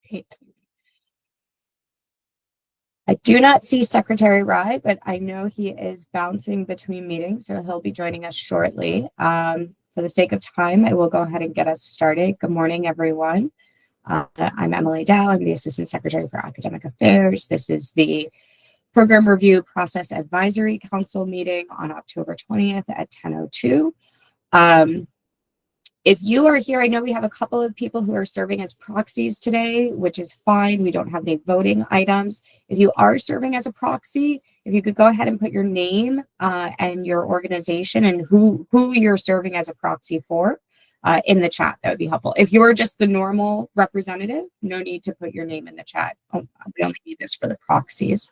Great. I do not see Secretary Rye, but I know he is bouncing between meetings, so he'll be joining us shortly. For the sake of time, I will go ahead and get us started. Good morning, everyone. I'm Emily Dow. I'm the Assistant Secretary for Academic Affairs. This is the Program Review Process Advisory Council meeting on October 20th at 10:02. If you are here, I know we have a couple of people who are serving as proxies today, which is fine. We don't have any voting items. If you are serving as a proxy, if you could go ahead and put your name and your organization and who you're serving as a proxy for in the chat, that would be helpful. If you're just the normal representative, no need to put your name in the chat. Oh, we only need this for the proxies.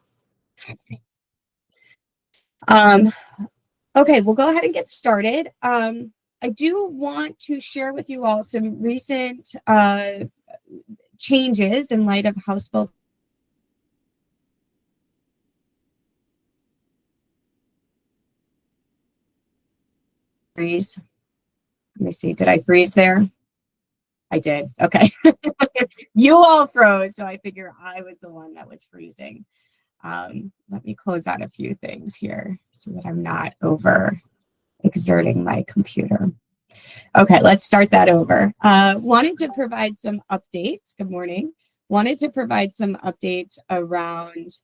Okay, we'll go ahead and get started. I do want to share with you all some recent changes in light of House Bill. Freeze. Let me see. Did I freeze there? I did. Okay. You all froze, so I figure I was the one that was freezing. Let me close out a few things here so that I'm not over exerting my computer. Okay, let's start that over. Wanted to provide some updates. Good morning. Wanted to provide some updates around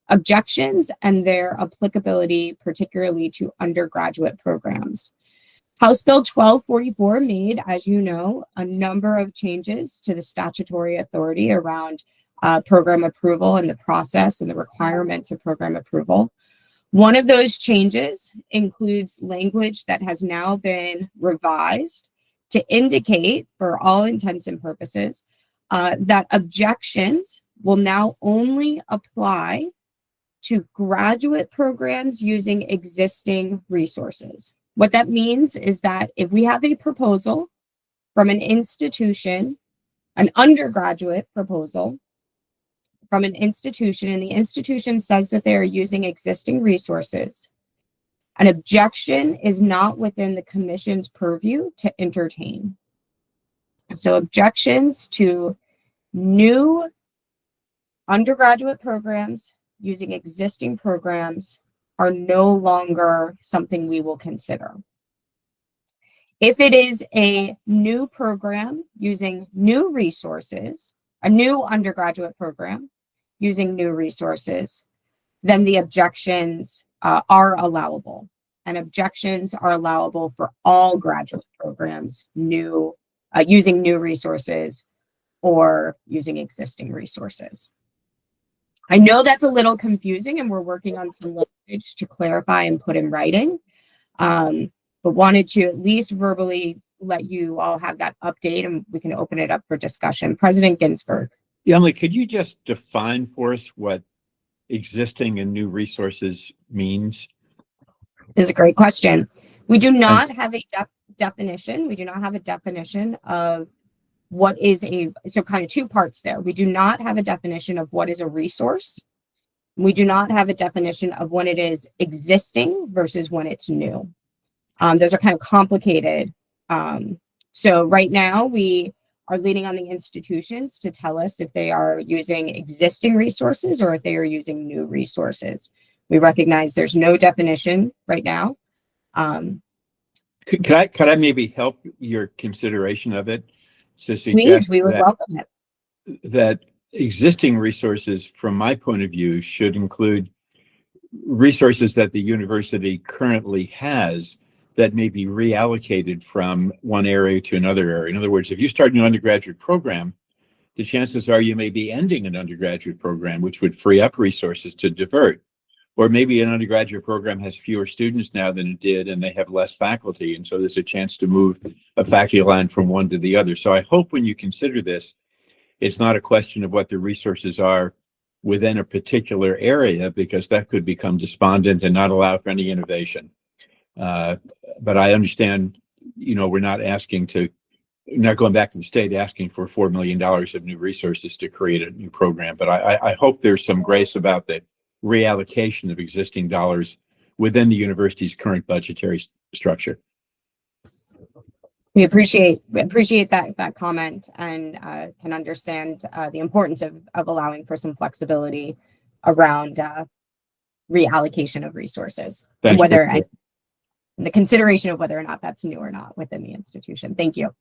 objections and their applicability, particularly to undergraduate programs. House Bill 1244 made, as you know, a number of changes to the statutory authority around program approval and the process and the requirements of program approval. One of those changes includes language that has now been revised to indicate, for all intents and purposes, that objections will now only apply to graduate programs using existing resources. What that means is that if we have a proposal from an institution, an undergraduate proposal, from an institution, and the institution says that they are using existing resources, an objection is not within the commission's purview to entertain. So objections to new undergraduate programs using existing programs are no longer something we will consider. If it is a new program using new resources, a new undergraduate program using new resources, then the objections are allowable. And objections are allowable for all graduate programs using new resources or using existing resources. I know that's a little confusing, and we're working on some language to clarify and put in writing, but wanted to at least verbally let you all have that update, and we can open it up for discussion. President Ginsburg. Emily, could you just define for us what existing and new resources means? This is a great question. We do not have a definition. We do not have a definition of what is so kind of two parts there. We do not have a definition of what is a resource. We do not have a definition of when it is existing versus when it's new. Those are kind of complicated. So right now we are leaning on the institutions to tell us if they are using existing resources or if they are using new resources. We recognize there's no definition right now. Could I maybe help your consideration of it? So please, we would welcome it. That existing resources, from my point of view, should include resources that the university currently has that may be reallocated from one area to another area. In other words, if you start an undergraduate program, the chances are you may be ending an undergraduate program, which would free up resources to divert. Or maybe an undergraduate program has fewer students now than it did, and they have less faculty. And so there's a chance to move a faculty line from one to the other. So I hope when you consider this, it's not a question of what the resources are within a particular area, because that could become despondent and not allow for any innovation. But I understand, we're not going back to the state asking for $4 million of new resources to create a new program. But I hope there's some grace about the reallocation of existing dollars within the university's current budgetary structure. We appreciate that comment, and can understand the importance of allowing for some flexibility around reallocation of resources, and Thanks. whether and the consideration of whether or not that's new or not within the institution. Thank you.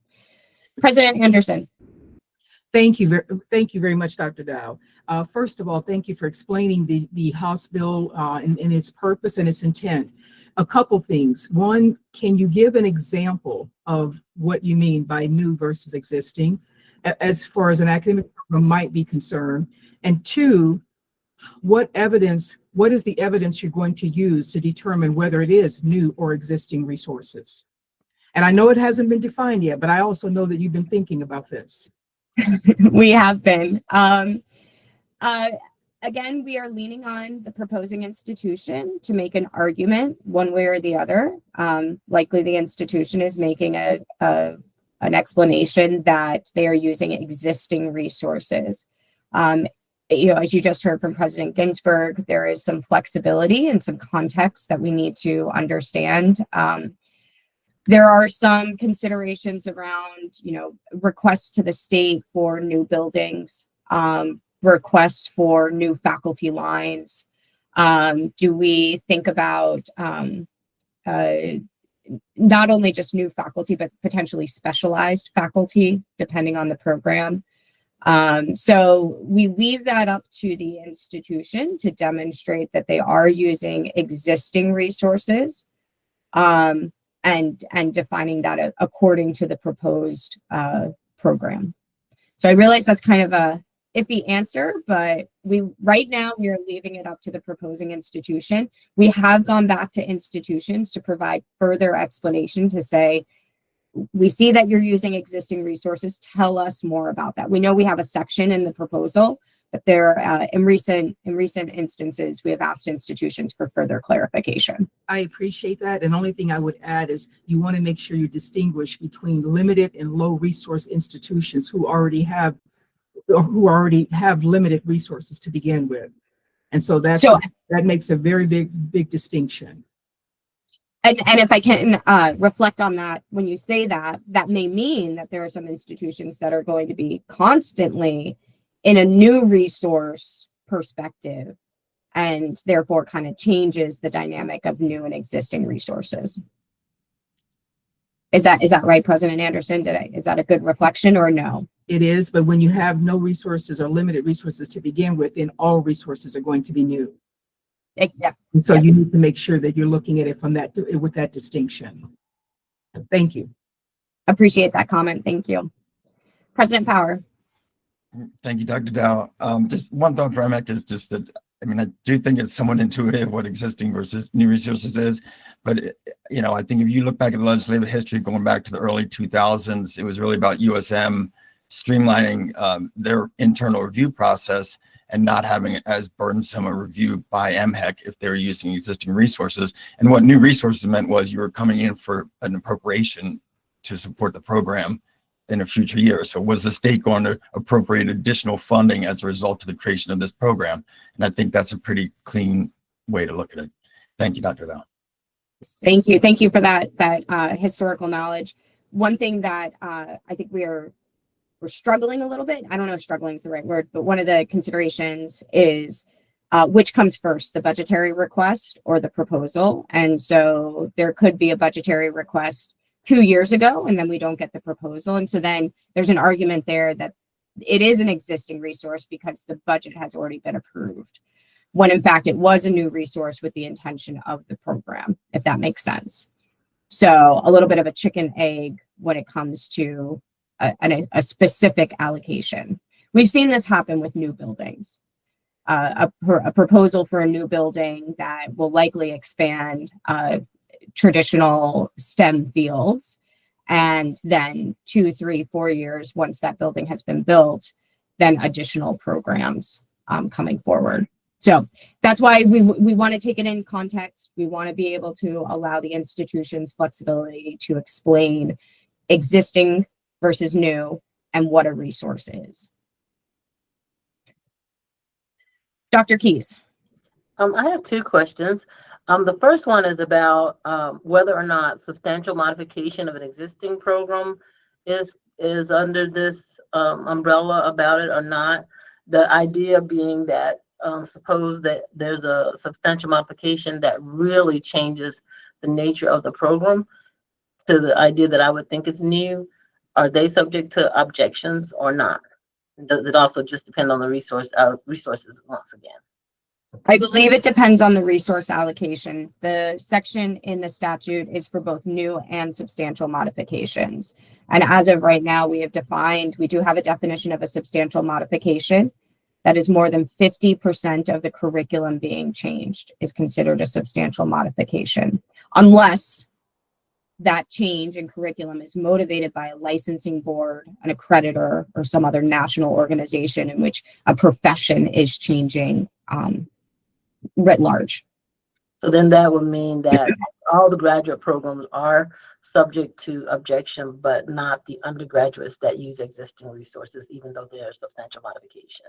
President Anderson. Thank you very much, Dr. Dow. First of all, thank you for explaining the House bill and its purpose and its intent. A couple things. One, can you give an example of what you mean by new versus existing, as far as an academic program might be concerned? And two, what is the evidence you're going to use to determine whether it is new or existing resources? And I know it hasn't been defined yet, but I also know that you've been thinking about this. We have been. Again, we are leaning on the proposing institution to make an argument one way or the other. Likely the institution is making an explanation that they are using existing resources. As you just heard from President Ginsburg, there is some flexibility and some context that we need to understand. There are some considerations around, requests to the state for new buildings, requests for new faculty lines. Do we think about not only just new faculty, but potentially specialized faculty, depending on the program? So we leave that up to the institution to demonstrate that they are using existing resources, and defining that according to the proposed program. So I realize that's kind of a iffy answer, but right now we are leaving it up to the proposing institution. We have gone back to institutions to provide further explanation to say, we see that you're using existing resources. Tell us more about that. We know we have a section in the proposal, but in recent instances, we have asked institutions for further clarification. I appreciate that. And the only thing I would add is you want to make sure you distinguish between limited and low resource institutions who already have limited resources to begin with. And so that makes a very big distinction. And if I can reflect on that, when you say that, that may mean that there are some institutions that are going to be constantly in a new resource perspective, and therefore kind of changes the dynamic of new and existing resources. Is that right, President Anderson? Is that a good reflection or no? It is, but when you have no resources or limited resources to begin with, then all resources are going to be new. Yeah. And so you need to make sure that you're looking at it with that distinction. Thank you. Appreciate that comment. Thank you. President Power. Thank you, Dr. Dow. Just one thought for EMEC is just that, I do think it's somewhat intuitive what existing versus new resources is, but I think if you look back at the legislative history going back to the early 2000s, it was really about USM streamlining their internal review process and not having it as burdensome a review by MHEC if they were using existing resources. And what new resources meant was you were coming in for an appropriation to support the program in a future year. So was the state going to appropriate additional funding as a result of the creation of this program? And I think that's a pretty clean way to look at it. Thank you, Dr. Dow. Thank you. Thank you for that historical knowledge. One thing that I think we're struggling a little bit. I don't know if struggling is the right word, but one of the considerations is which comes first, the budgetary request or the proposal. And so there could be a budgetary request 2 years ago, and then we don't get the proposal. And so then there's an argument there that it is an existing resource because the budget has already been approved, when in fact it was a new resource with the intention of the program, if that makes sense. So a little bit of a chicken egg when it comes to a specific allocation. We've seen this happen with new buildings. A proposal for a new building that will likely expand traditional STEM fields, and then 2, 3, 4 years once that building has been built, then additional programs coming forward. So that's why we want to take it in context. We want to be able to allow the institution's flexibility to explain existing versus new and what a resource is. Dr. Keyes. I have two questions. The first one is about whether or not substantial modification of an existing program is under this umbrella about it or not. The idea being that suppose that there's a substantial modification that really changes the nature of the program to the idea that I would think is new. Are they subject to objections or not? Does it also just depend on the resources once again? I believe it depends on the resource allocation. The section in the statute is for both new and substantial modifications. And as of right now, we do have a definition of a substantial modification that is more than 50% of the curriculum being changed is considered a substantial modification, unless that change in curriculum is motivated by a licensing board, an accreditor, or some other national organization in which a profession is changing writ large. So then that would mean that all the graduate programs are subject to objection, but not the undergraduates that use existing resources, even though they're substantial modification.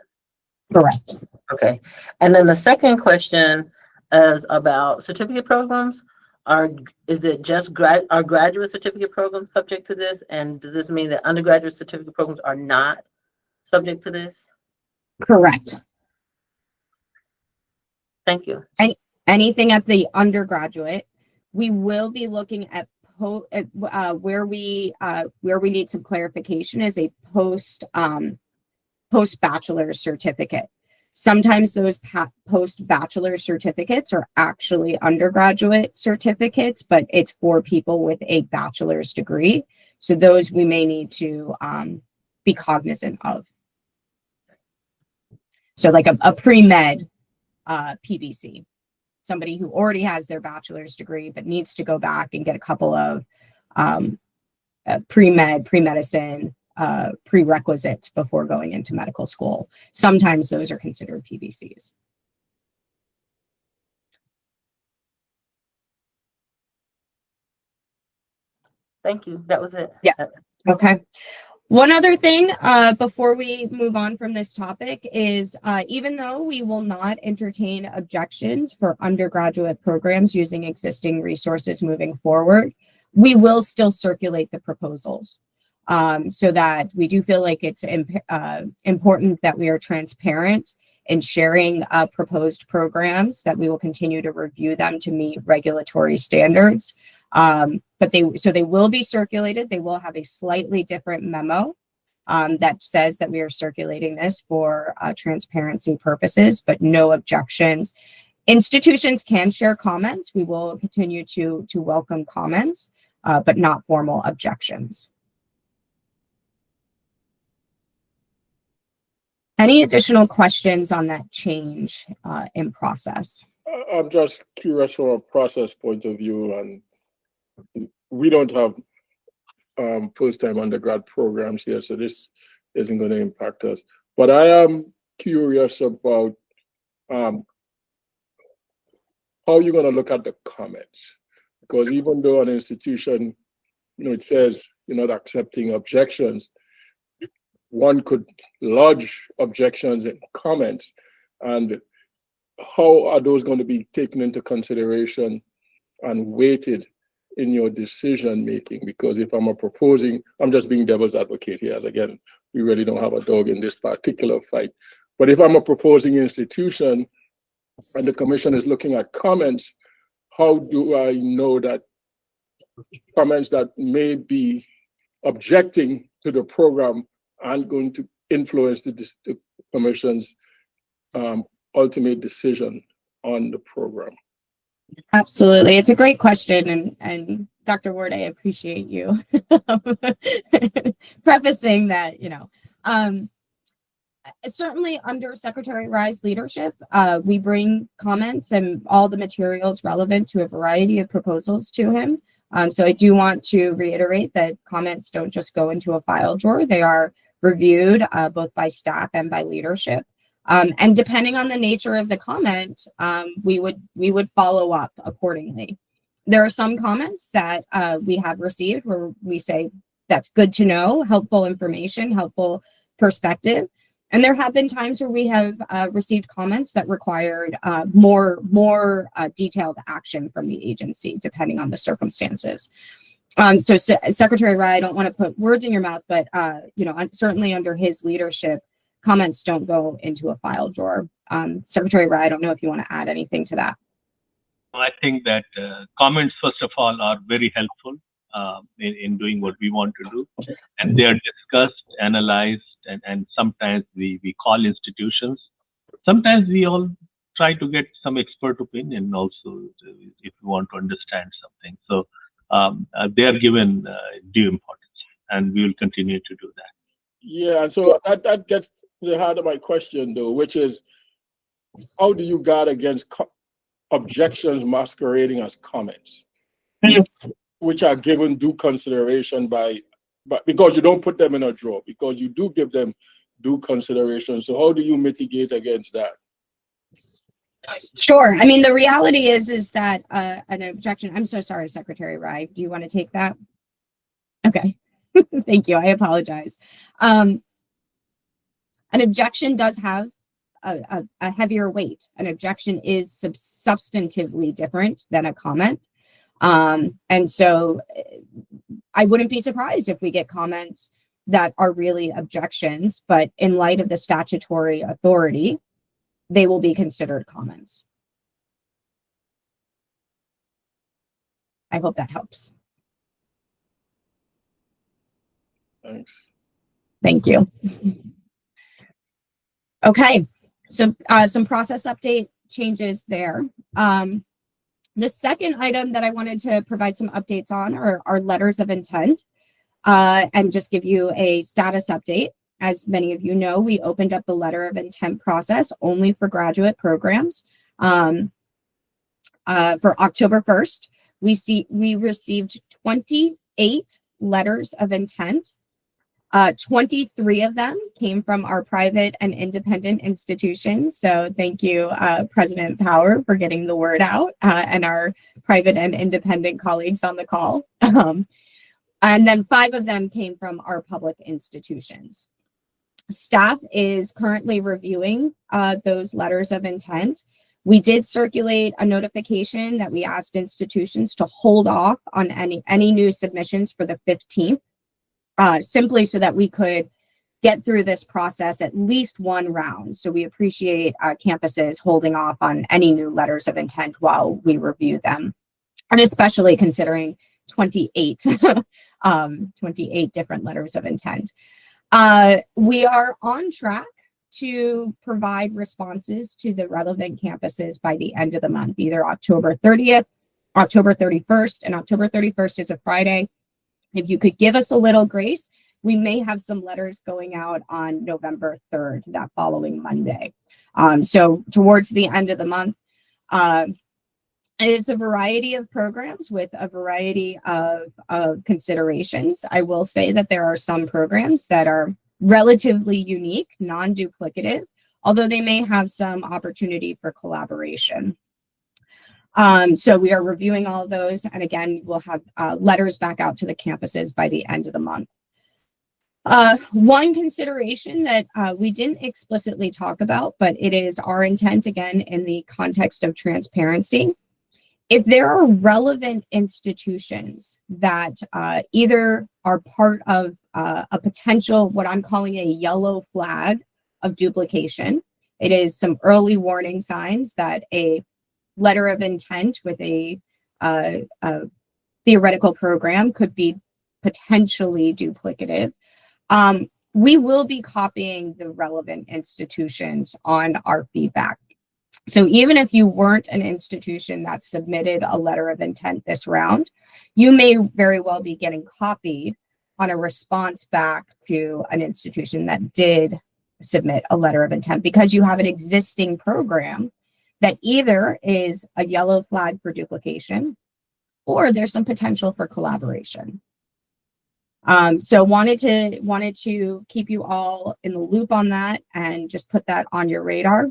Correct. Okay. And then the second question is about certificate programs. Are graduate certificate programs subject to this? And does this mean that undergraduate certificate programs are not subject to this? Correct. Thank you. Anything at the undergraduate, we will be looking at where we need some clarification is a post bachelor certificate. Sometimes those post bachelor certificates are actually undergraduate certificates, but it's for people with a bachelor's degree. So those we may need to be cognizant of. So like a pre-med PBC, somebody who already has their bachelor's degree but needs to go back and get a couple of pre-medicine prerequisites before going into medical school. Sometimes those are considered PBCs. Thank you. That was it. Yeah. Okay. One other thing before we move on from this topic is even though we will not entertain objections for undergraduate programs using existing resources moving forward, we will still circulate the proposals so that we do feel like it's important that we are transparent in sharing proposed programs, that we will continue to review them to meet regulatory standards. But they will be circulated. They will have a slightly different memo that says that we are circulating this for transparency purposes, but no objections. Institutions can share comments. We will continue to welcome comments, but not formal objections. Any additional questions on that change in process? I'm just curious from a process point of view, and we don't have first-time undergrad programs here, so this isn't going to impact us. But I am curious about how you're going to look at the comments, because even though an institution, it says you're not accepting objections, one could lodge objections in comments, and how are those going to be taken into consideration and weighted in your decision making? Because if I'm I'm just being devil's advocate here, as again, we really don't have a dog in this particular fight. But if I'm a proposing institution and the commission is looking at comments, how do I know that comments that may be objecting to the program aren't going to influence the commission's ultimate decision on the program? Absolutely. It's a great question. And Dr. Ward, I appreciate you prefacing that, certainly under Secretary Rye's leadership, we bring comments and all the materials relevant to a variety of proposals to him. So I do want to reiterate that comments don't just go into a file drawer. They are reviewed both by staff and by leadership. And depending on the nature of the comment, we would follow up accordingly. There are some comments that we have received where we say, that's good to know, helpful information, helpful perspective. And there have been times where we have received comments that required more detailed action from the agency, depending on the circumstances. So Secretary Rye, I don't want to put words in your mouth, but certainly under his leadership, comments don't go into a file drawer. Secretary Rye, I don't know if you want to add anything to that. I think that comments, first of all, are very helpful in doing what we want to do. And they are discussed, analyzed, and sometimes we call institutions. Sometimes we all try to get some expert opinion also if we want to understand something. So they are given due importance, and we will continue to do that. Yeah, so that gets to the heart of my question, though, which is, how do you guard against objections masquerading as comments, which are given due consideration because you don't put them in a drawer, because you do give them due consideration. So how do you mitigate against that? Sure. I mean, the reality is that an objection, I'm so sorry, Secretary Rye, do you want to take that? Okay. Thank you. I apologize. An objection does have a heavier weight. An objection is substantively different than a comment. And so I wouldn't be surprised if we get comments that are really objections, but in light of the statutory authority, they will be considered comments. I hope that helps. Thanks. Thank you. Okay, so some process update changes there. The second item that I wanted to provide some updates on are letters of intent, and just give you a status update. As many of you know, we opened up the letter of intent process only for graduate programs. For October 1st, we received 28 letters of intent. 23 of them came from our private and independent institutions. So thank you, President Power, for getting the word out, and our private and independent colleagues on the call. And then 5 of them came from our public institutions. Staff is currently reviewing those letters of intent. We did circulate a notification that we asked institutions to hold off on any new submissions for the 15th. Simply so that we could get through this process at least one round. So we appreciate campuses holding off on any new letters of intent while we review them, and especially considering 28 different letters of intent. We are on track to provide responses to the relevant campuses by the end of the month, either October 30th, October 31st, and October 31st is a Friday. If you could give us a little grace, we may have some letters going out on November 3rd, that following Monday. So towards the end of the month, it's a variety of programs with a variety of considerations. I will say that there are some programs that are relatively unique, non-duplicative, although they may have some opportunity for collaboration. So we are reviewing all of those. And again, we'll have letters back out to the campuses by the end of the month. One consideration that we didn't explicitly talk about, but it is our intent, again, in the context of transparency. If there are relevant institutions that either are part of a potential, what I'm calling a yellow flag of duplication, it is some early warning signs that a letter of intent with a theoretical program could be potentially duplicative. We will be copying the relevant institutions on our feedback. So even if you weren't an institution that submitted a letter of intent this round, you may very well be getting copied on a response back to an institution that did submit a letter of intent, because you have an existing program that either is a yellow flag for duplication or there's some potential for collaboration. So wanted to keep you all in the loop on that and just put that on your radar.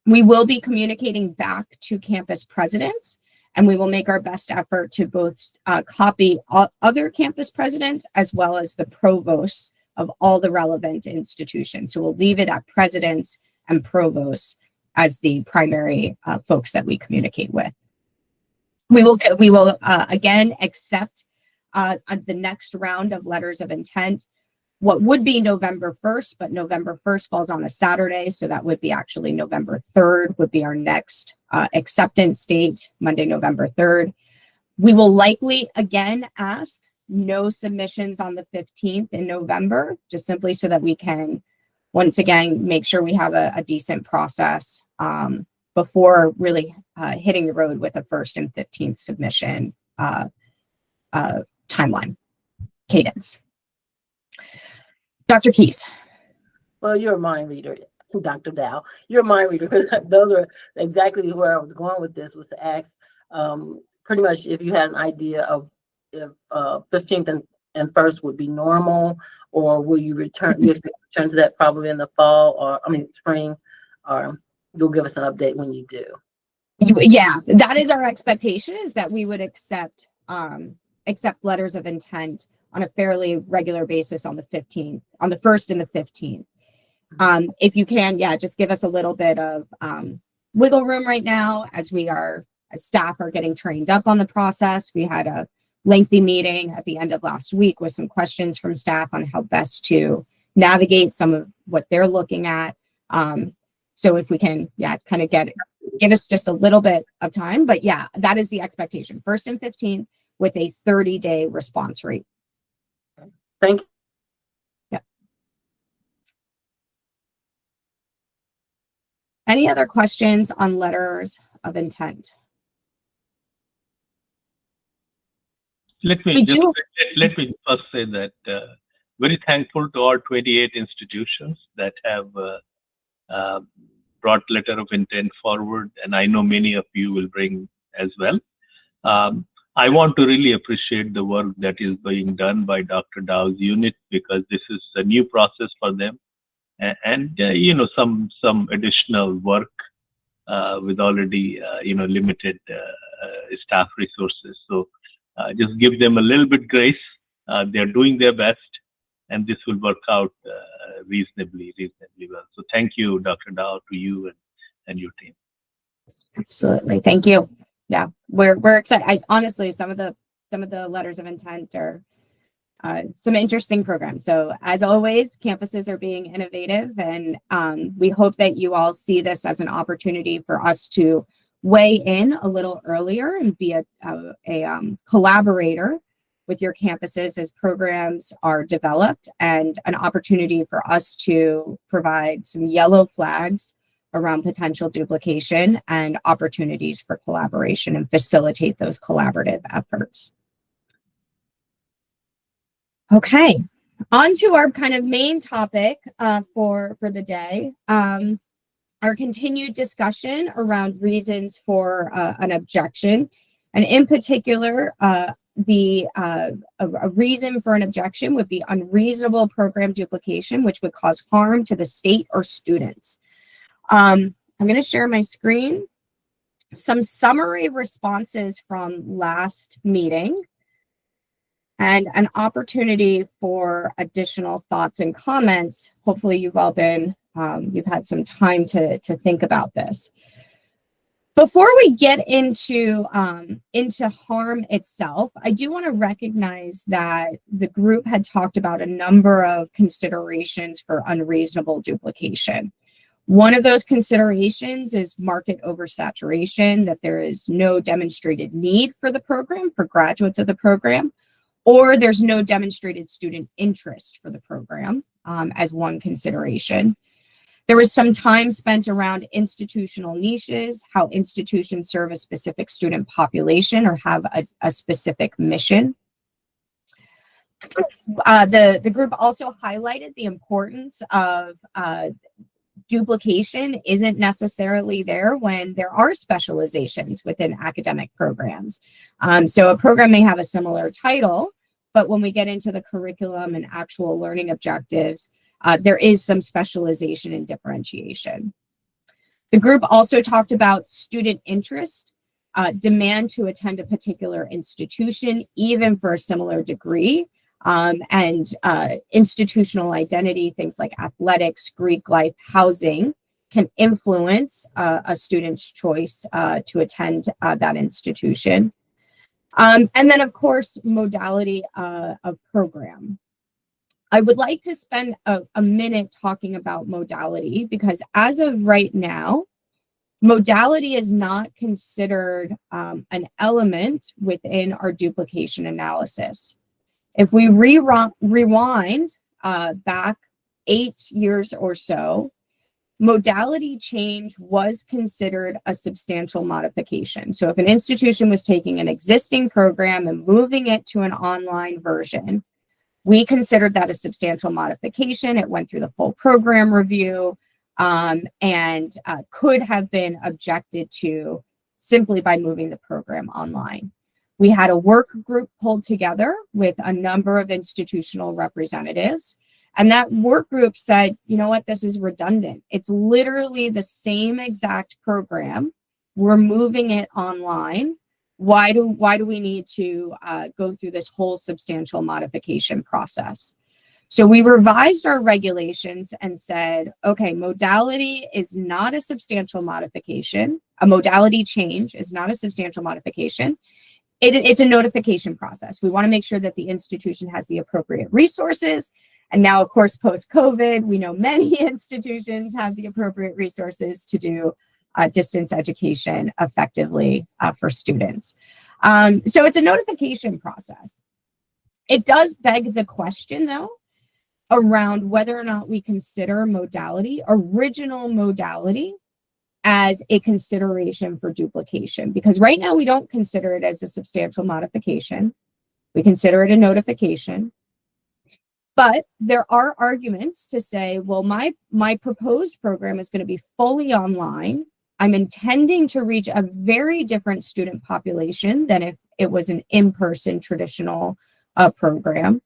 We will be communicating back to campus presidents, and we will make our best effort to both copy other campus presidents as well as the provosts of all the relevant institutions. So we'll leave it at presidents and provosts as the primary folks that we communicate with. We will again accept the next round of letters of intent, what would be November 1st, but November 1st falls on a Saturday, so that would be actually November 3rd would be our next acceptance date, Monday, November 3rd. We will likely again ask no submissions on the 15th in November, just simply so that we can, once again, make sure we have a decent process before really hitting the road with a 1st and 15th submission timeline cadence. Dr. Keyes. Well, you're a mind reader, Dr. Dow. You're a mind reader, because those are exactly where I was going with this, was to ask pretty much if you had an idea of if 15th and 1st would be normal, or will you return to that probably in the fall, or spring, or you'll give us an update when you do. Yeah, that is our expectation, is that we would accept letters of intent on a fairly regular basis on the 15th, on the 1st and the 15th. If you can, yeah, just give us a little bit of wiggle room right now as staff are getting trained up on the process. We had a lengthy meeting at the end of last week with some questions from staff on how best to navigate some of what they're looking at. So if we can, yeah, kind of give us just a little bit of time, but yeah, that is the expectation. 1st and 15th with a 30-day response rate. Thank you. Yeah. Any other questions on letters of intent? Let me first say that very thankful to all 28 institutions that have brought letter of intent forward, and I know many of you will bring as well. I want to really appreciate the work that is being done by Dr. Dow's unit, because this is a new process for them, and some additional work with already limited staff resources. So just give them a little bit grace. They're doing their best, and this will work out reasonably well. So thank you, Dr. Dow, to you and your team. Absolutely, thank you. Yeah, we're excited. Honestly, some of the letters of intent are some interesting programs. So as always, campuses are being innovative, and we hope that you all see this as an opportunity for us to weigh in a little earlier and be a collaborator with your campuses as programs are developed, and an opportunity for us to provide some yellow flags around potential duplication and opportunities for collaboration and facilitate those collaborative efforts. Okay, on to our kind of main topic for the day, our continued discussion around reasons for an objection, and in particular, a reason for an objection would be unreasonable program duplication, which would cause harm to the state or students. I'm going to share my screen. Some summary responses from last meeting, and an opportunity for additional thoughts and comments. Hopefully you've all been, you've had some time to think about this. Before we get into harm itself, I do want to recognize that the group had talked about a number of considerations for unreasonable duplication. One of those considerations is market oversaturation, that there is no demonstrated need for the program, for graduates of the program, or there's no demonstrated student interest for the program as one consideration. There was some time spent around institutional niches, how institutions serve a specific student population or have a specific mission. The group also highlighted the importance of duplication isn't necessarily there when there are specializations within academic programs. So a program may have a similar title, but when we get into the curriculum and actual learning objectives, there is some specialization and differentiation. The group also talked about student interest, demand to attend a particular institution, even for a similar degree, and institutional identity, things like athletics, Greek life, housing, can influence a student's choice to attend that institution. And then, of course, modality of program. I would like to spend a minute talking about modality, because as of right now, modality is not considered an element within our duplication analysis. If we rewind back 8 years or so, modality change was considered a substantial modification. So if an institution was taking an existing program and moving it to an online version, we considered that a substantial modification. It went through the full program review and could have been objected to simply by moving the program online. We had a work group pulled together with a number of institutional representatives. And that work group said, you know what, this is redundant. It's literally the same exact program. We're moving it online. Why do we need to go through this whole substantial modification process? So we revised our regulations and said, okay, modality is not a substantial modification. A modality change is not a substantial modification. It's a notification process. We want to make sure that the institution has the appropriate resources. And now, of course, post-COVID, we know many institutions have the appropriate resources to do distance education effectively for students. So it's a notification process. It does beg the question, though, around whether or not we consider modality, original modality, as a consideration for duplication. Because right now we don't consider it as a substantial modification. We consider it a notification. But there are arguments to say, well, my proposed program is going to be fully online. I'm intending to reach a very different student population than if it was an in-person traditional program.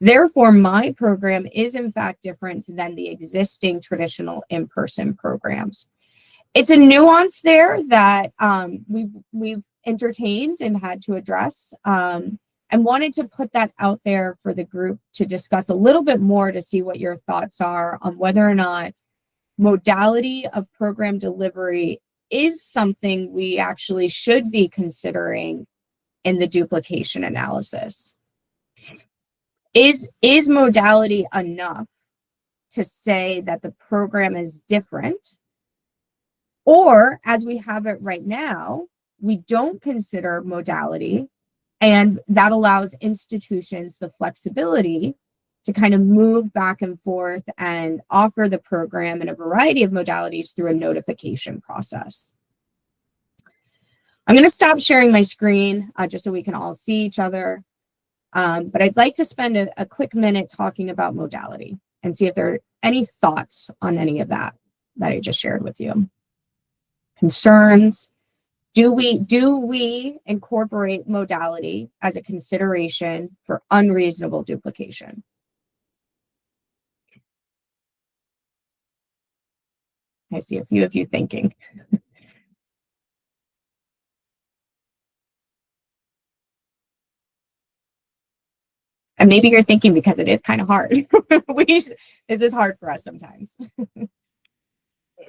Therefore, my program is in fact different than the existing traditional in-person programs. It's a nuance there that we've entertained and had to address, and wanted to put that out there for the group to discuss a little bit more, to see what your thoughts are on whether or not modality of program delivery is something we actually should be considering in the duplication analysis. Is modality enough to say that the program is different? Or, as we have it right now, we don't consider modality, and that allows institutions the flexibility to kind of move back and forth and offer the program in a variety of modalities through a notification process. I'm going to stop sharing my screen just so we can all see each other. But I'd like to spend a quick minute talking about modality and see if there are any thoughts on any of that I just shared with you. Concerns. Do we incorporate modality as a consideration for unreasonable duplication? I see a few of you thinking. And maybe you're thinking because it is kind of hard. This is hard for us sometimes.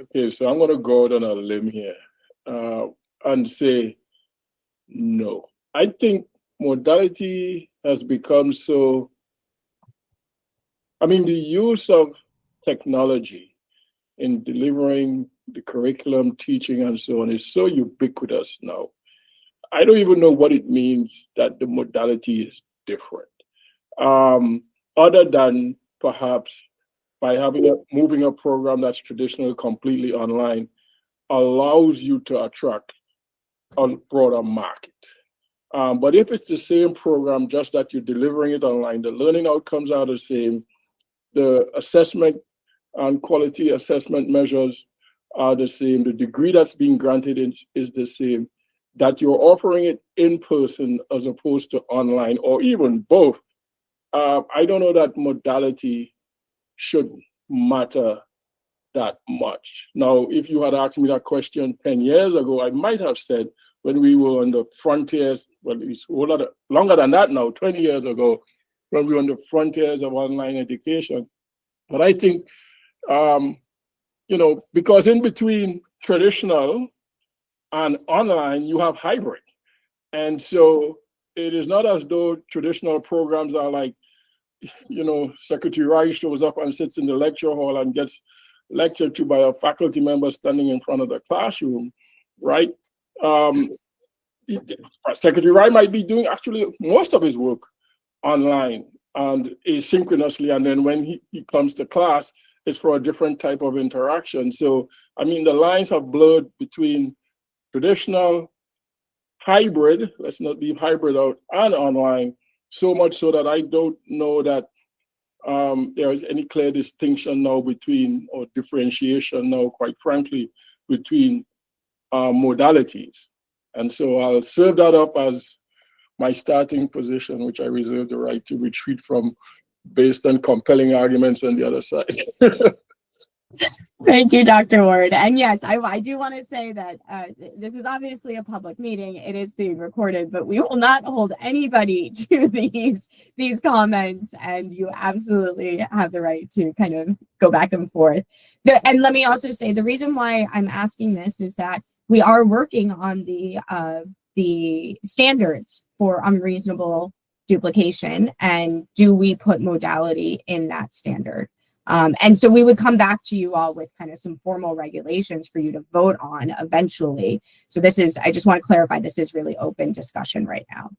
Okay, so I'm going to go out on a limb here and say no. I think modality has become so, the use of technology in delivering the curriculum, teaching, and so on is so ubiquitous now. I don't even know what it means that the modality is different. Other than perhaps by moving a program that's traditionally completely online allows you to attract a broader market. But if it's the same program, just that you're delivering it online, the learning outcomes are the same, the assessment and quality assessment measures are the same, the degree that's being granted is the same, that you're offering it in person as opposed to online, or even both, I don't know that modality should matter that much. Now, if you had asked me that question 10 years ago, I might have said, when we were on the frontiers, well, it's a whole lot longer than that now, 20 years ago, when we're on the frontiers of online education. But I think, because in between traditional and online, you have hybrid. And so it is not as though traditional programs are like, Secretary Rice shows up and sits in the lecture hall and gets lectured to by a faculty member standing in front of the classroom, right? Secretary Rice might be doing actually most of his work online and asynchronously, and then when he comes to class, it's for a different type of interaction. So, I mean, the lines have blurred between traditional, hybrid, let's not leave hybrid out, and online, so much so that I don't know that there is any clear distinction now between, or differentiation now, quite frankly, between modalities. And so I'll serve that up as my starting position, which I reserve the right to retreat from based on compelling arguments on the other side. Thank you, Dr. Ward. And yes, I do want to say that this is obviously a public meeting. It is being recorded, but we will not hold anybody to these comments. And you absolutely have the right to kind of go back and forth. And let me also say the reason why I'm asking this is that we are working on the standards for unreasonable duplication, and do we put modality in that standard? And so we would come back to you all with kind of some formal regulations for you to vote on eventually. So this is, I just want to clarify, this is really open discussion right now.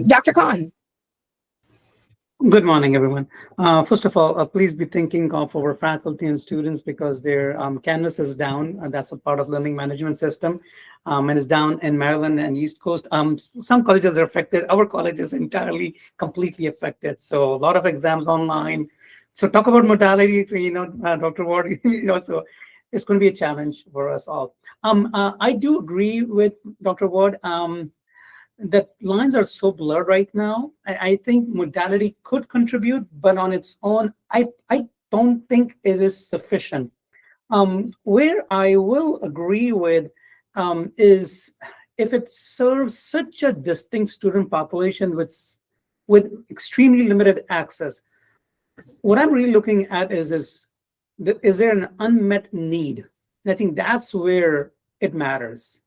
Dr. Khan. Good morning, everyone. First of all, please be thinking of our faculty and students because their canvas is down, and that's a part of learning management system, and is down in Maryland and East Coast. Some colleges are affected. Our college is entirely, completely affected. So a lot of exams online. So talk about modality, Dr. Ward, so it's going to be a challenge for us all. I do agree with Dr. Ward. The lines are so blurred right now. I think modality could contribute, but on its own, I don't think it is sufficient. Where I will agree with is if it serves such a distinct student population with extremely limited access. What I'm really looking at is there an unmet need? And I think that's where it matters.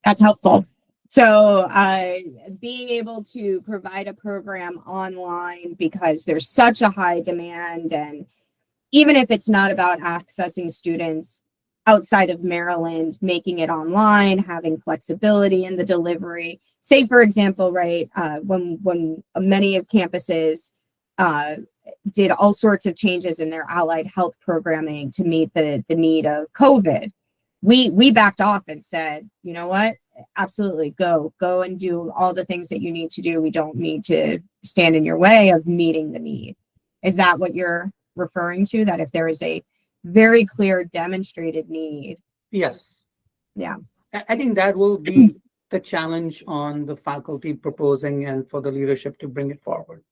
That's helpful. So being able to provide a program online because there's such a high demand, and even if it's not about accessing students outside of Maryland, making it online, having flexibility in the delivery. Say, for example, right, when many of campuses did all sorts of changes in their allied health programming to meet the need of COVID, we backed off and said, you know what, absolutely, go and do all the things that you need to do. We don't need to stand in your way of meeting the need. Is that what you're referring to? That if there is a very clear demonstrated need? Yes. Yeah. I think that will be the challenge on the faculty proposing and for the leadership to bring it forward.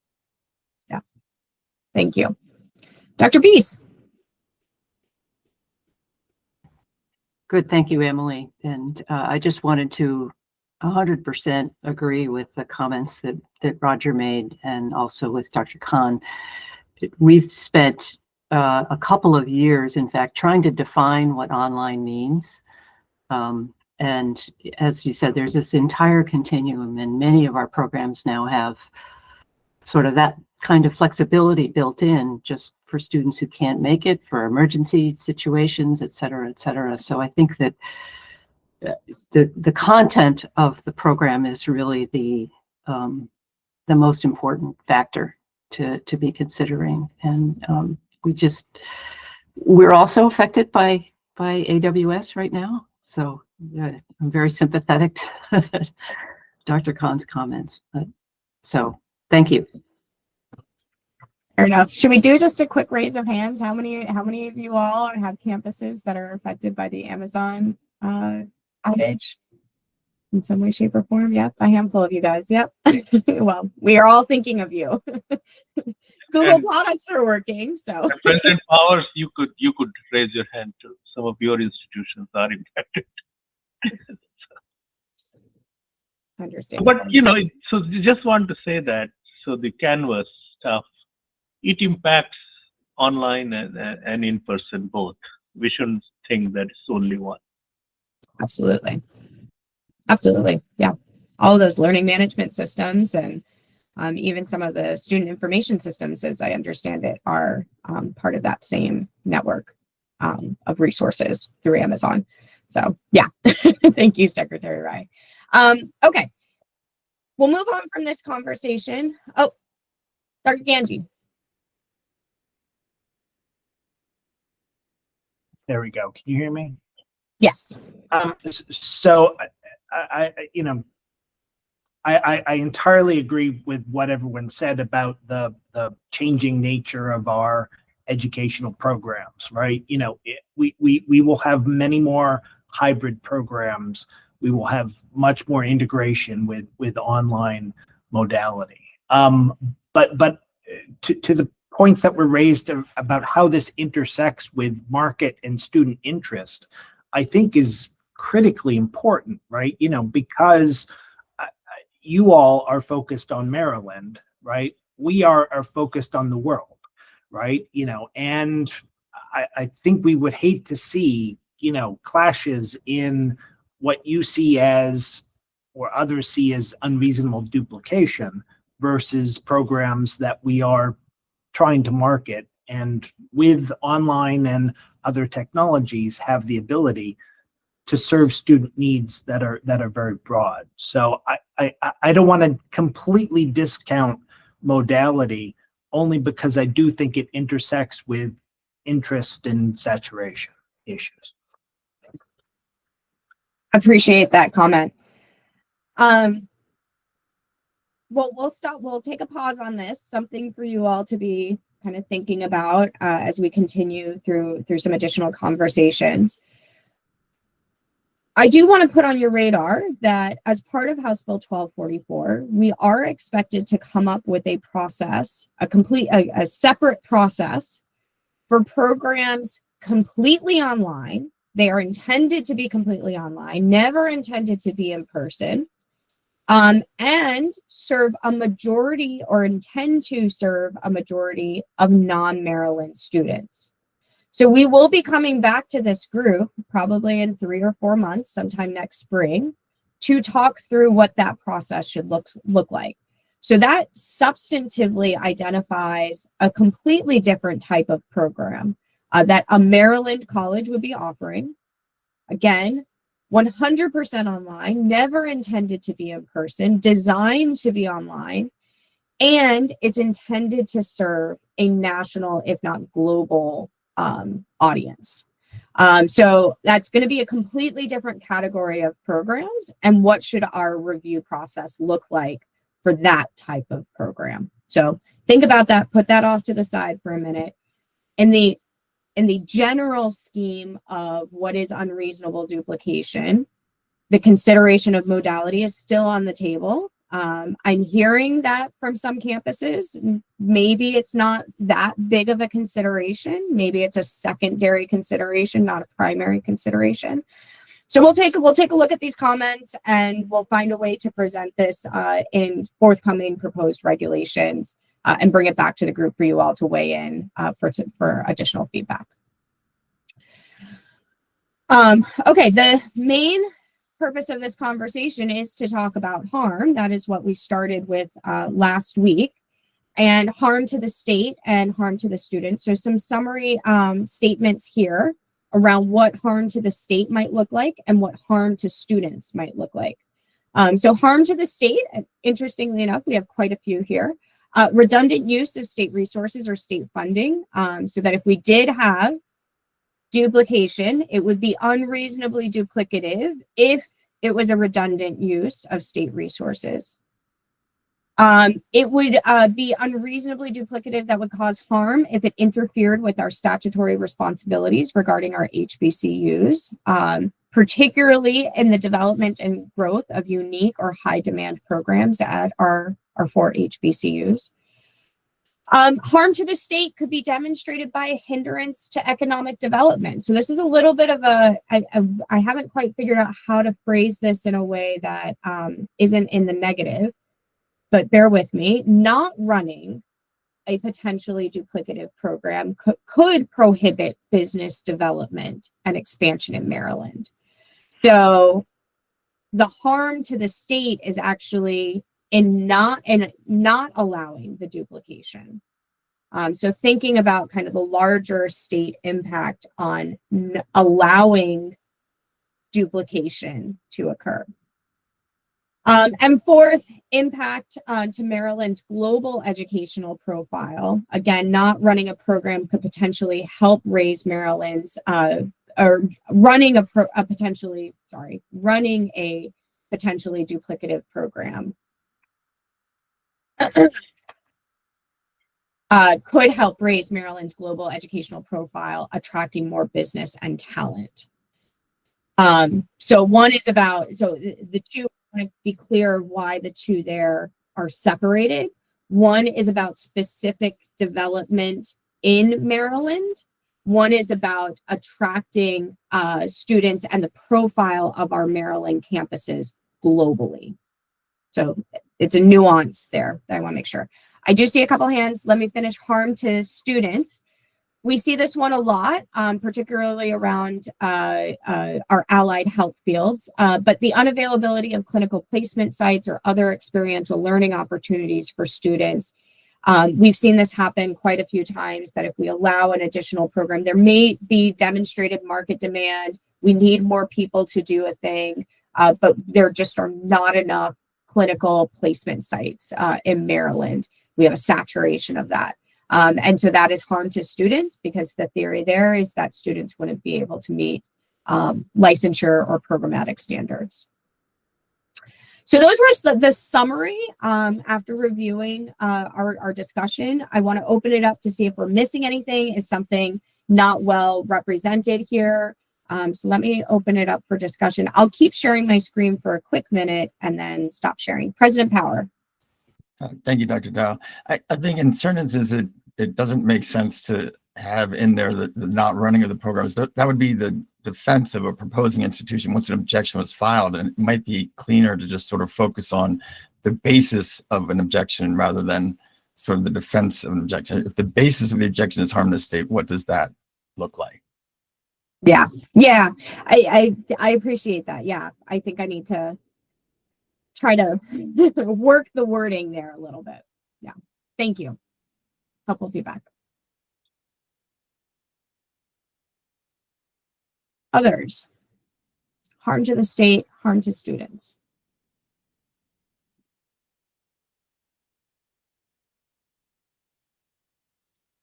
Yeah. Thank you. Dr. Peace. Good, thank you, Emily. And I just wanted to 100% agree with the comments that Roger made, and also with Dr. Khan. We've spent a couple of years, in fact, trying to define what online means. And as you said, there's this entire continuum, and many of our programs now have sort of that kind of flexibility built in just for students who can't make it, for emergency situations, et cetera, et cetera. So I think that the content of the program is really the most important factor to be considering. And we're also affected by AWS right now. So I'm very sympathetic to Dr. Khan's comments. So thank you. Fair enough. Should we do just a quick raise of hands? How many of you all have campuses that are affected by the Amazon outage in some way, shape, or form? Yep, a handful of you guys. Yep. Well, we are all thinking of you. Google products are working, so. President Powers, you could raise your hand too. Some of your institutions are impacted. understand. But, so you just want to say that, so the Canvas stuff, it impacts online and in person both. We shouldn't think that it's only one. Absolutely. Absolutely. Yeah. All of those learning management systems and even some of the student information systems, as I understand it, are part of that same network of resources through Amazon. So yeah, thank you, Secretary Rai. Okay, we'll move on from this conversation. Oh, Dr. Ganji. There we go. Can you hear me? Yes. So I entirely agree with what everyone said about the changing nature of our educational programs, right? We will have many more hybrid programs. We will have much more integration with online modality. But to the points that were raised about how this intersects with market and student interest, I think is critically important, right? Because you all are focused on Maryland, right? We are focused on the world, right? And I think we would hate to see, clashes in what you see as, or others see as, unreasonable duplication versus programs that we are trying to market and with online and other technologies have the ability to serve student needs that are very broad. So I don't want to completely discount modality, only because I do think it intersects with interest and saturation issues. Appreciate that comment. Well, we'll take a pause on this, something for you all to be kind of thinking about as we continue through some additional conversations. I do want to put on your radar that as part of House Bill 1244, we are expected to come up with a process, a separate process for programs completely online. They are intended to be completely online, never intended to be in person, and serve a majority, or intend to serve a majority, of non-Maryland students. So we will be coming back to this group probably in 3 or 4 months, sometime next spring, to talk through what that process should look like. So that substantively identifies a completely different type of program that a Maryland college would be offering. Again, 100% online, never intended to be in person, designed to be online, and it's intended to serve a national, if not global, audience. So that's going to be a completely different category of programs. And what should our review process look like for that type of program? So think about that, put that off to the side for a minute. In the general scheme of what is unreasonable duplication, the consideration of modality is still on the table. I'm hearing that from some campuses. Maybe it's not that big of a consideration. Maybe it's a secondary consideration, not a primary consideration. So we'll take a look at these comments, and we'll find a way to present this in forthcoming proposed regulations and bring it back to the group for you all to weigh in for additional feedback. Okay, the main purpose of this conversation is to talk about harm. That is what we started with last week, and harm to the state and harm to the students. So some summary statements here around what harm to the state might look like and what harm to students might look like. So harm to the state, interestingly enough, we have quite a few here. Redundant use of state resources or state funding, so that if we did have duplication, it would be unreasonably duplicative if it was a redundant use of state resources. It would be unreasonably duplicative that would cause harm if it interfered with our statutory responsibilities regarding our HBCUs, particularly in the development and growth of unique or high demand programs at our 4 HBCUs. Harm to the state could be demonstrated by a hindrance to economic development. So this is a little bit of I haven't quite figured out how to phrase this in a way that isn't in the negative, but bear with me. Not running a potentially duplicative program could prohibit business development and expansion in Maryland. So the harm to the state is actually in not allowing the duplication. So thinking about kind of the larger state impact on allowing duplication to occur. And fourth, impact to Maryland's global educational profile. Again, not running a program could potentially help raise Maryland's, or running a potentially duplicative program could help raise Maryland's global educational profile, attracting more business and talent. So one is about, so the two, I want to be clear why the two there are separated. One is about specific development in Maryland. One is about attracting students and the profile of our Maryland campuses globally. So it's a nuance there that I want to make sure. I do see a couple hands. Let me finish. Harm to students. We see this one a lot, particularly around our allied health fields, but the unavailability of clinical placement sites or other experiential learning opportunities for students. We've seen this happen quite a few times, that if we allow an additional program, there may be demonstrated market demand. We need more people to do a thing, but there just are not enough clinical placement sites in Maryland. We have a saturation of that. And so that is harm to students, because the theory there is that students wouldn't be able to meet licensure or programmatic standards. So those were the summary. After reviewing our discussion, I want to open it up to see if we're missing anything. Is something not well represented here? So let me open it up for discussion. I'll keep sharing my screen for a quick minute and then stop sharing. President Power. Thank you, Dr. Dow. I think in certain instances, it doesn't make sense to have in there the not running of the programs. That would be the defense of a proposing institution once an objection was filed, and it might be cleaner to just sort of focus on the basis of an objection rather than sort of the defense of an objection. If the basis of the objection is harm to the state, what does that look like? Yeah, I appreciate that. Yeah, I think I need to try to work the wording there a little bit. Yeah, thank you. Helpful feedback. Others. Harm to the state, harm to students.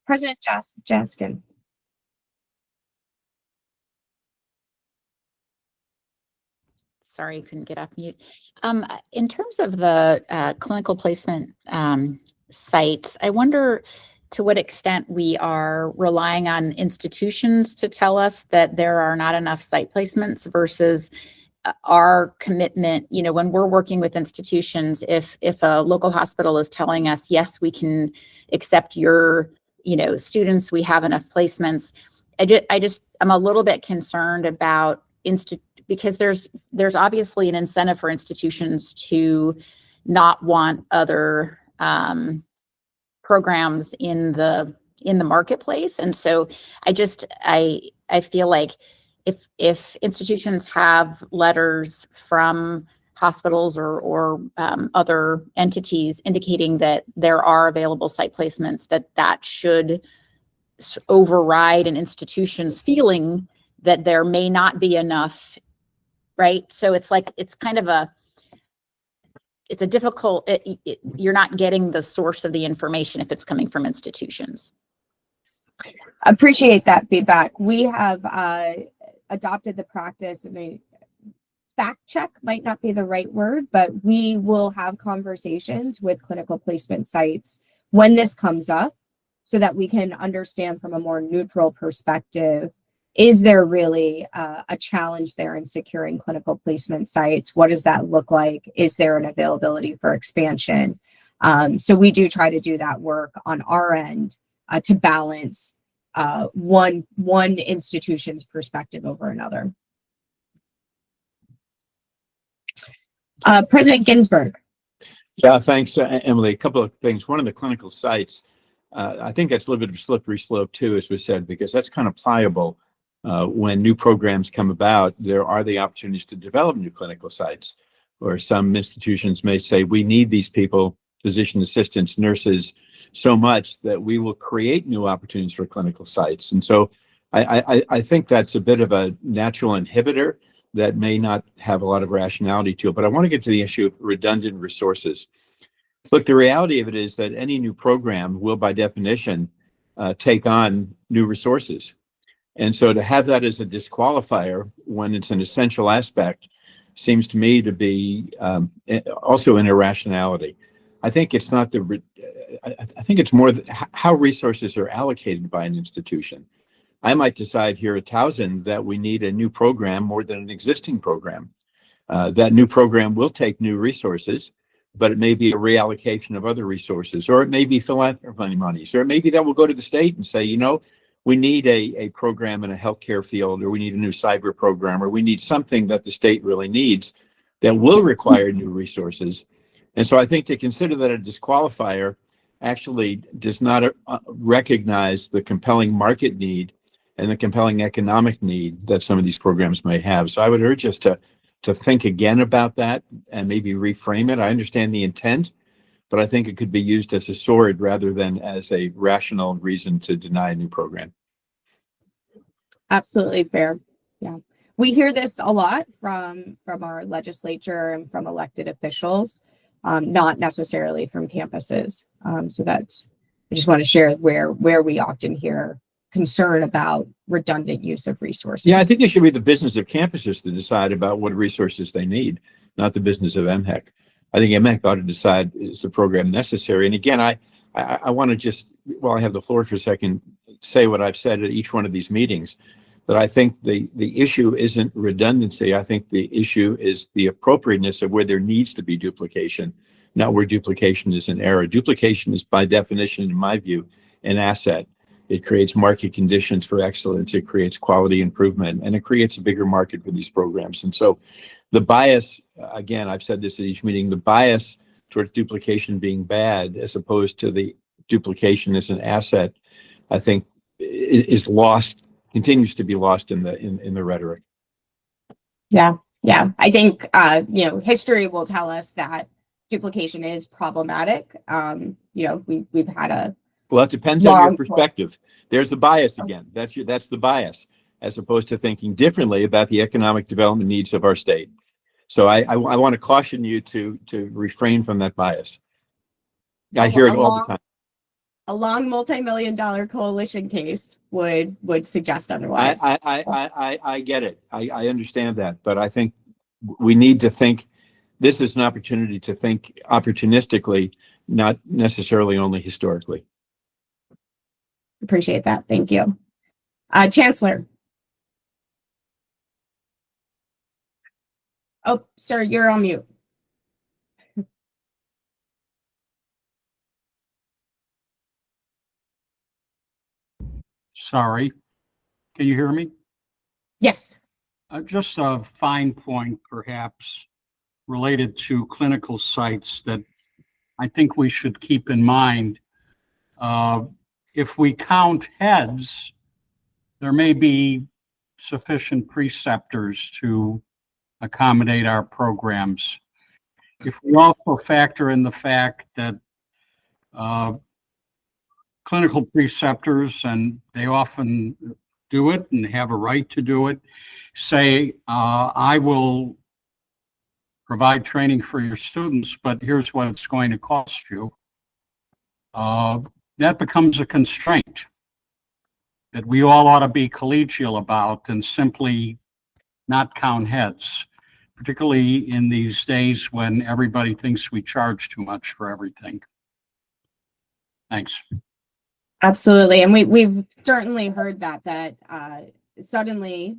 President Jaskin. Sorry, I couldn't get off mute. In terms of the clinical placement sites, I wonder to what extent we are relying on institutions to tell us that there are not enough site placements versus our commitment. You know, when we're working with institutions, if a local hospital is telling us, yes, we can accept your, students, we have enough placements. I'm a little bit concerned about because there's obviously an incentive for institutions to not want other programs in the marketplace. And so I feel like if institutions have letters from hospitals or other entities indicating that there are available site placements, that should override an institution's feeling that there may not be enough, right? So it's kind of it's a difficult, you're not getting the source of the information if it's coming from institutions. Appreciate that feedback. We have adopted the practice. I mean, fact check might not be the right word, but we will have conversations with clinical placement sites when this comes up so that we can understand from a more neutral perspective, is there really a challenge there in securing clinical placement sites? What does that look like? Is there an availability for expansion? So we do try to do that work on our end to balance one institution's perspective over another. President Ginsburg. Yeah, thanks, Emily. A couple of things. One of the clinical sites, I think that's a little bit of a slippery slope too, as we said, because that's kind of pliable. When new programs come about, there are the opportunities to develop new clinical sites, or some institutions may say, we need these people, physician assistants, nurses, so much that we will create new opportunities for clinical sites. And so I think that's a bit of a natural inhibitor that may not have a lot of rationality to it. But I want to get to the issue of redundant resources. Look, the reality of it is that any new program will, by definition, take on new resources. And so to have that as a disqualifier when it's an essential aspect seems to me to be also an irrationality. I think it's not I think it's more how resources are allocated by an institution. I might decide here at Towson that we need a new program more than an existing program. That new program will take new resources, but it may be a reallocation of other resources, or it may be philanthropy monies, or maybe that will go to the state and say, you know, we need a program in a healthcare field, or we need a new cyber program, or we need something that the state really needs that will require new resources. And so I think to consider that a disqualifier actually does not recognize the compelling market need and the compelling economic need that some of these programs may have. So I would urge us to think again about that and maybe reframe it. I understand the intent, but I think it could be used as a sword rather than as a rational reason to deny a new program. Absolutely fair. Yeah. We hear this a lot from our legislature and from elected officials, not necessarily from campuses. So I just want to share where we often hear concern about redundant use of resources. Yeah, I think it should be the business of campuses to decide about what resources they need, not the business of MHEC. I think MHEC ought to decide, is the program necessary? And again, I want to just, while I have the floor for a second, say what I've said at each one of these meetings, that I think the issue isn't redundancy. I think the issue is the appropriateness of where there needs to be duplication, not where duplication is an error. Duplication is, by definition, in my view, an asset. It creates market conditions for excellence. It creates quality improvement, and it creates a bigger market for these programs. And so the bias, again, I've said this at each meeting, the bias towards duplication being bad as opposed to the duplication as an asset, I think is lost, continues to be lost in the rhetoric. Yeah. I think, history will tell us that duplication is problematic. We've had Well, it depends on your perspective. There's the bias again. That's the bias, as opposed to thinking differently about the economic development needs of our state. So I want to caution you to refrain from that bias. I hear it all the time. A long multi-million-dollar coalition case would suggest otherwise. I get it. I understand that, but I think we need to think. This is an opportunity to think opportunistically, not necessarily only historically. Appreciate that. Thank you. Chancellor. Oh, sir, you're on mute. Sorry. Can you hear me? Yes. Just a fine point, perhaps, related to clinical sites that I think we should keep in mind. If we count heads, there may be sufficient preceptors to accommodate our programs. If we also factor in the fact that clinical preceptors, and they often do it and have a right to do it, say, I will provide training for your students, but here's what it's going to cost you. That becomes a constraint that we all ought to be collegial about and simply not count heads, particularly in these days when everybody thinks we charge too much for everything. Thanks. Absolutely. And we've certainly heard that suddenly,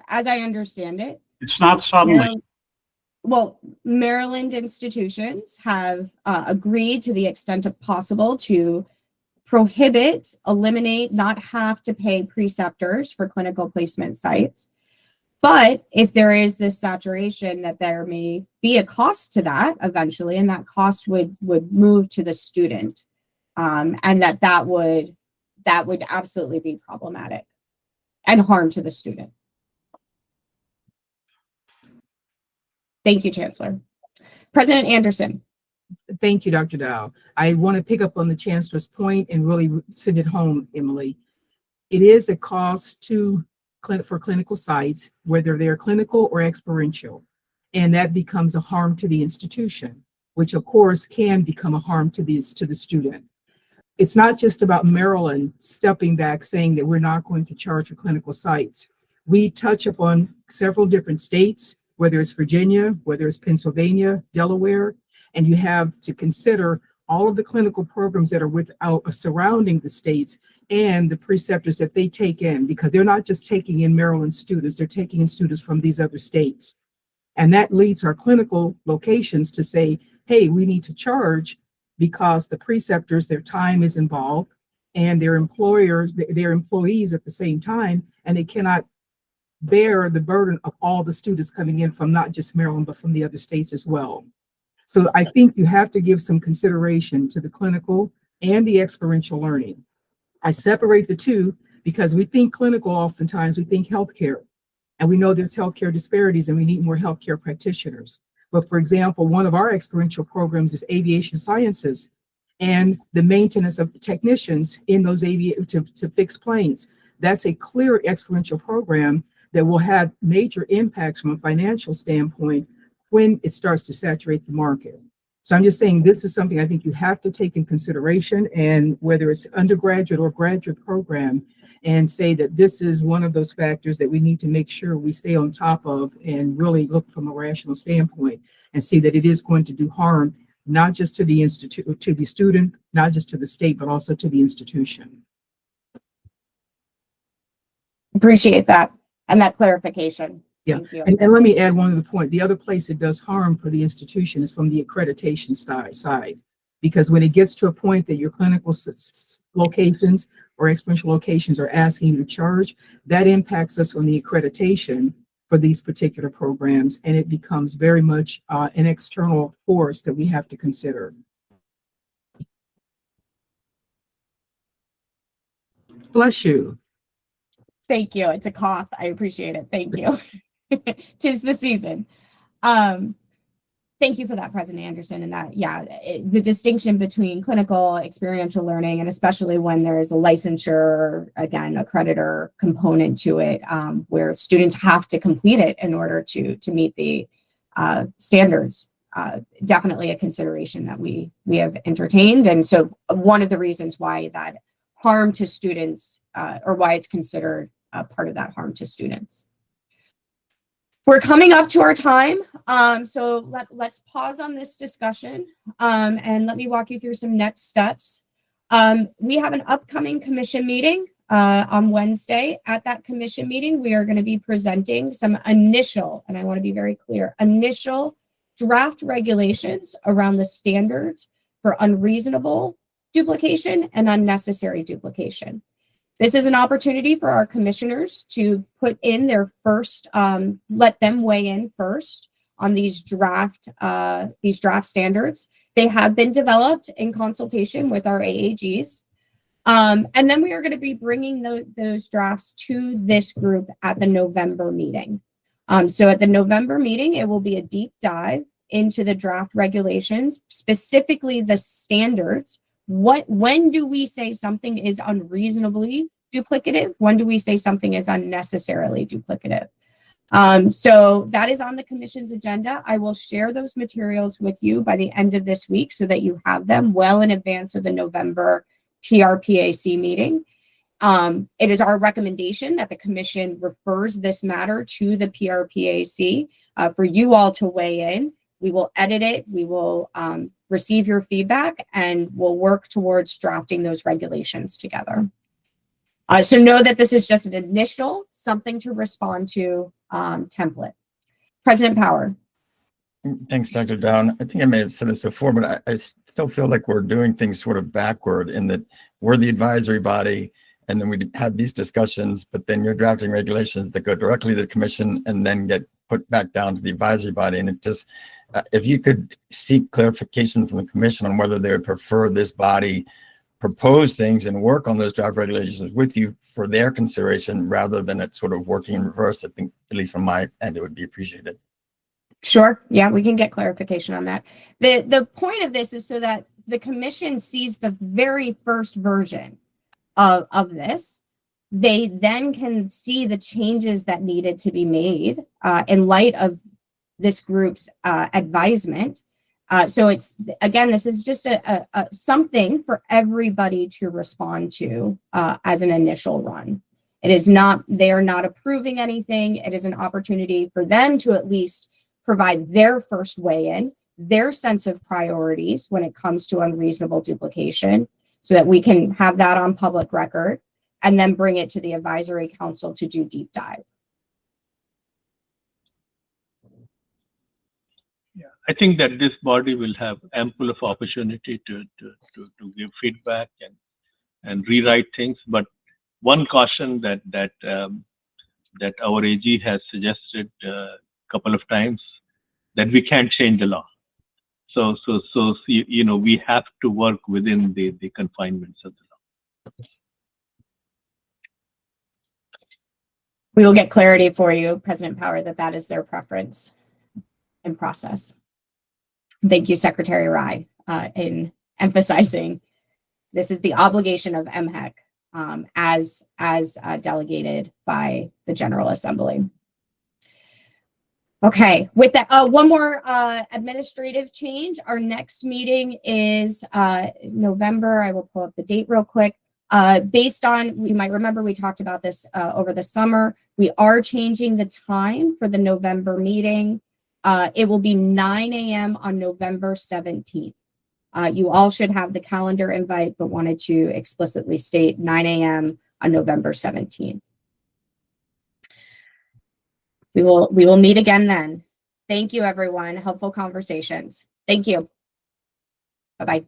as I understand it. It's not suddenly. well, Maryland institutions have agreed to the extent of possible to prohibit, eliminate, not have to pay preceptors for clinical placement sites. But if there is this saturation, that there may be a cost to that eventually, and that cost would move to the student, and that would absolutely be problematic and harm to the student. Thank you, Chancellor. President Anderson. Thank you, Dr. Dow. I want to pick up on the Chancellor's point and really send it home, Emily. It is a cost for clinical sites, whether they're clinical or experiential, and that becomes a harm to the institution, which of course can become a harm to the student. It's not just about Maryland stepping back saying that we're not going to charge for clinical sites. We touch upon several different states, whether it's Virginia, whether it's Pennsylvania, Delaware, and you have to consider all of the clinical programs that are surrounding the states and the preceptors that they take in, because they're not just taking in Maryland students, they're taking in students from these other states. And that leads our clinical locations to say, hey, we need to charge because the preceptors, their time is involved, and their employees at the same time, and they cannot bear the burden of all the students coming in from not just Maryland, but from the other states as well. So I think you have to give some consideration to the clinical and the experiential learning. I separate the two because we think clinical, oftentimes we think healthcare, and we know there's healthcare disparities and we need more healthcare practitioners. But for example, one of our experiential programs is aviation sciences and the maintenance of technicians in those to fix planes. That's a clear experiential program that will have major impacts from a financial standpoint when it starts to saturate the market. So I'm just saying this is something I think you have to take in consideration, and whether it's undergraduate or graduate program, and say that this is one of those factors that we need to make sure we stay on top of and really look from a rational standpoint and see that it is going to do harm, not just to the institute, to the student, not just to the state, but also to the institution. Appreciate that and that clarification. Yeah, Thank you. and let me add one other point. The other place it does harm for the institution is from the accreditation side, because when it gets to a point that your clinical locations or experiential locations are asking you to charge, that impacts us on the accreditation for these particular programs, and it becomes very much an external force that we have to consider. Bless you. Thank you. It's a cough. I appreciate it. Thank you. 'Tis the season. Thank you for that, President Anderson. And that, the distinction between clinical, experiential learning, and especially when there is a licensure, again, accreditor component to it, where students have to complete it in order to meet the standards. Definitely a consideration that we have entertained. And so one of the reasons why that harm to students, or why it's considered part of that harm to students. We're coming up to our time, so let's pause on this discussion, and let me walk you through some next steps. We have an upcoming commission meeting on Wednesday. At that commission meeting, we are going to be presenting some initial, and I want to be very clear, initial draft regulations around the standards for unreasonable duplication and unnecessary duplication. This is an opportunity for our commissioners to put in their first, let them weigh in first on these draft standards. They have been developed in consultation with our AAGs. And then we are going to be bringing those drafts to this group at the November meeting. So at the November meeting, it will be a deep dive into the draft regulations, specifically the standards. When do we say something is unreasonably duplicative? When do we say something is unnecessarily duplicative? So that is on the commission's agenda. I will share those materials with you by the end of this week so that you have them well in advance of the November PRPAC meeting. It is our recommendation that the commission refers this matter to the PRPAC for you all to weigh in. We will edit it. We will receive your feedback, and we'll work towards drafting those regulations together. So know that this is just an initial, something to respond to template. President Power. Thanks, Dr. Down. I think I may have said this before, but I still feel like we're doing things sort of backward in that we're the advisory body, and then we have these discussions, but then you're drafting regulations that go directly to the commission and then get put back down to the advisory body. And it just, if you could seek clarification from the commission on whether they would prefer this body propose things and work on those draft regulations with you for their consideration rather than it sort of working in reverse, I think, at least on my end, it would be appreciated. Sure. Yeah, we can get clarification on that. The point of this is so that the commission sees the very first version of this. They then can see the changes that needed to be made in light of this group's advisement. So it's, again, this is just a something for everybody to respond to as an initial run. It is not, they are not approving anything. It is an opportunity for them to at least provide their first weigh in, their sense of priorities when it comes to unreasonable duplication, so that we can have that on public record and then bring it to the advisory council to do deep dive. Yeah, I think that this body will have ample of opportunity to give feedback and rewrite things. But one caution that our AG has suggested a couple of times, that we can't change the law. So you know, we have to work within the confinements of the law. We will get clarity for you, President Power, that is their preference and process. Thank you, Secretary Rai, in emphasizing this is the obligation of MHEC as delegated by the General Assembly. Okay, with that, one more administrative change. Our next meeting is November. I will pull up the date real quick. Based on, you might remember we talked about this over the summer. We are changing the time for the November meeting. It will be 9 a.m. on November 17th. You all should have the calendar invite, but wanted to explicitly state 9 a.m. on November 17th. We will meet again then. Thank you, everyone. Helpful conversations. Thank you. Bye-bye.